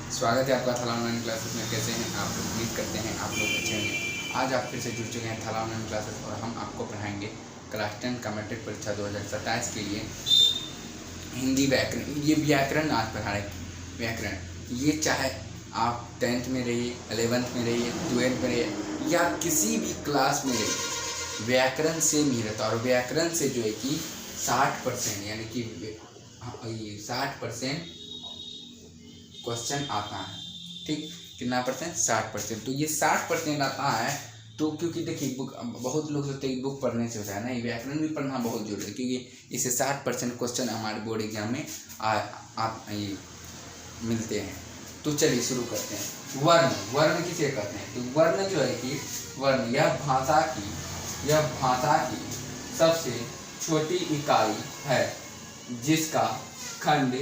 स्वागत है आपका थाला ऑनलाइन क्लासेस में। कैसे हैं आप लोग? उम्मीद करते हैं आप लोग अच्छे होंगे। आज आप फिर से जुड़ चुके हैं थाला ऑनलाइन क्लासेस और हम आपको पढ़ाएंगे क्लास 10 का मैट्रिक परीक्षा 2027 के लिए हिंदी व्याकरण। ये व्याकरण आज पढ़ा रहे व्याकरण। ये चाहे आप 10th में रहिए, 11th में रहिए, 12th में रहिए या किसी भी क्लास में रहिए, व्याकरण से नहीं रहता। और व्याकरण से जो है कि 60% यानी कि 60% क्वेश्चन आता है। ठीक, कितना परसेंट? 60%। तो ये 60% आता है। तो क्योंकि देखिए बुक, बहुत लोग सोचते हैं बुक पढ़ने से होता है, नहीं, व्याकरण भी पढ़ना बहुत जरूरी है, क्योंकि इससे 60% क्वेश्चन हमारे बोर्ड एग्जाम में मिलते हैं। तो चलिए शुरू करते हैं। वर्ण, वर्ण किसे कहते हैं? तो वर्ण जो है कि वर्ण यह भाषा की सबसे छोटी इकाई है जिसका खंड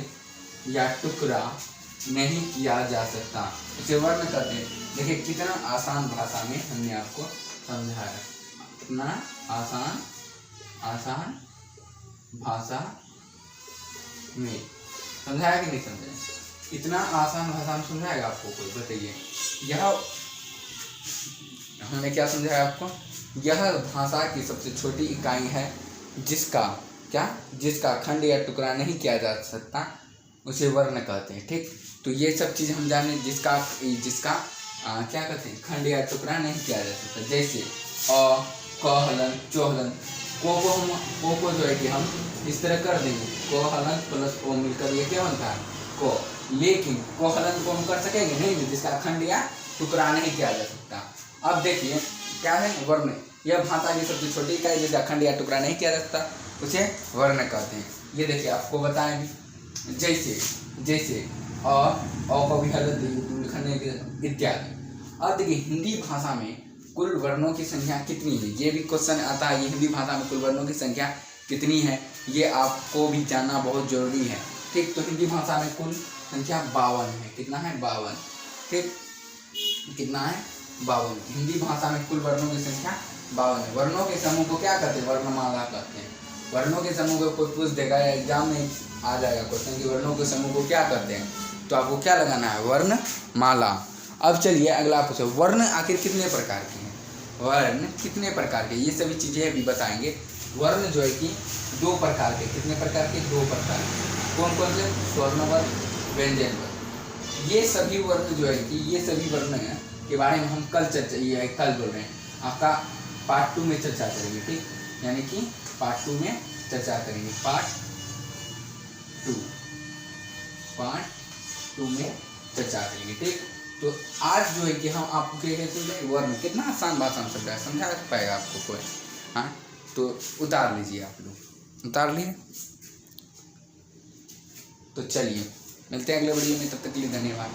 या टुकड़ा नहीं किया जा सकता, इसे वर्ण कहते हैं। देखिए कितना आसान भाषा में हमने आपको समझाया, कितना आसान भाषा में समझाया कि नहीं समझाया? इतना आसान भाषा में समझाएगा आपको कोई? बताइए। यह हमने क्या समझाया आपको? यह भाषा की सबसे छोटी इकाई है जिसका खंड या टुकड़ा नहीं किया जा सकता, उसे वर्ण कहते हैं। ठीक, तो ये सब चीज़ हम जाने, जिसका क्या कहते हैं? खंड या टुकड़ा नहीं किया जा सकता। जैसे अ, क हलन, चो हलन, को जो है कि हम इस तरह कर देंगे, को हलन प्लस ओ मिलकर ये क्या बनता है? को। लेकिन को हलन को हम कर सकेंगे नहीं, जिसका खंड या टुकड़ा नहीं किया जा सकता। अब देखिए क्या है? वर्ण। यह भाषा की सबसे छोटी इकाई जिसका खंड या टुकड़ा नहीं किया जा सकता, उसे वर्ण कहते हैं। ये देखिए आपको बताएं भी, जैसे को भी हलत इत्यादि। अब देखिए हिंदी भाषा में कुल वर्णों की संख्या कितनी है? ये भी क्वेश्चन आता है, ये हिंदी भाषा में कुल वर्णों की संख्या कितनी है, ये आपको भी जानना बहुत जरूरी है। ठीक, तो हिंदी भाषा में कुल संख्या 52 है। कितना है? 52। ठीक, कितना है? 52। हिंदी भाषा में कुल वर्णों की संख्या 52 है। वर्णों के समूह को क्या कहते हैं? वर्णमाला कहते हैं। वर्णों के समूह को कोई पूछ देगा, एग्जाम में आ जाएगा क्वेश्चन कि वर्णों के समूह को क्या कहते हैं, तो आपको क्या लगाना है? वर्णमाला। अब चलिए अगला पूछो, वर्ण आखिर कितने प्रकार के हैं? वर्ण कितने प्रकार के? ये सभी चीजें अभी बताएंगे। वर्ण जो है कि 2 प्रकार के। कितने प्रकार के? 2 प्रकार के। कौन कौन से? स्वर्ण वर्ण, व्यंजन वर्ण। ये सभी वर्ण जो है कि ये सभी वर्ण के बारे में हम कल बोल रहे हैं, आपका पार्ट 2 में चर्चा करेंगे। ठीक, यानी कि पार्ट 2 में चर्चा करेंगे। पार्ट 2 में चर्चा करेंगे। ठीक, तो आज जो है कि हम आपको क्या समझाएंगे? वर्ण। कितना आसान भाषा में समझा पाएगा आपको कोई? हाँ, तो उतार लीजिए, आप लोग उतार लिए। तो चलिए मिलते हैं अगले वीडियो में, तब तक के लिए धन्यवाद।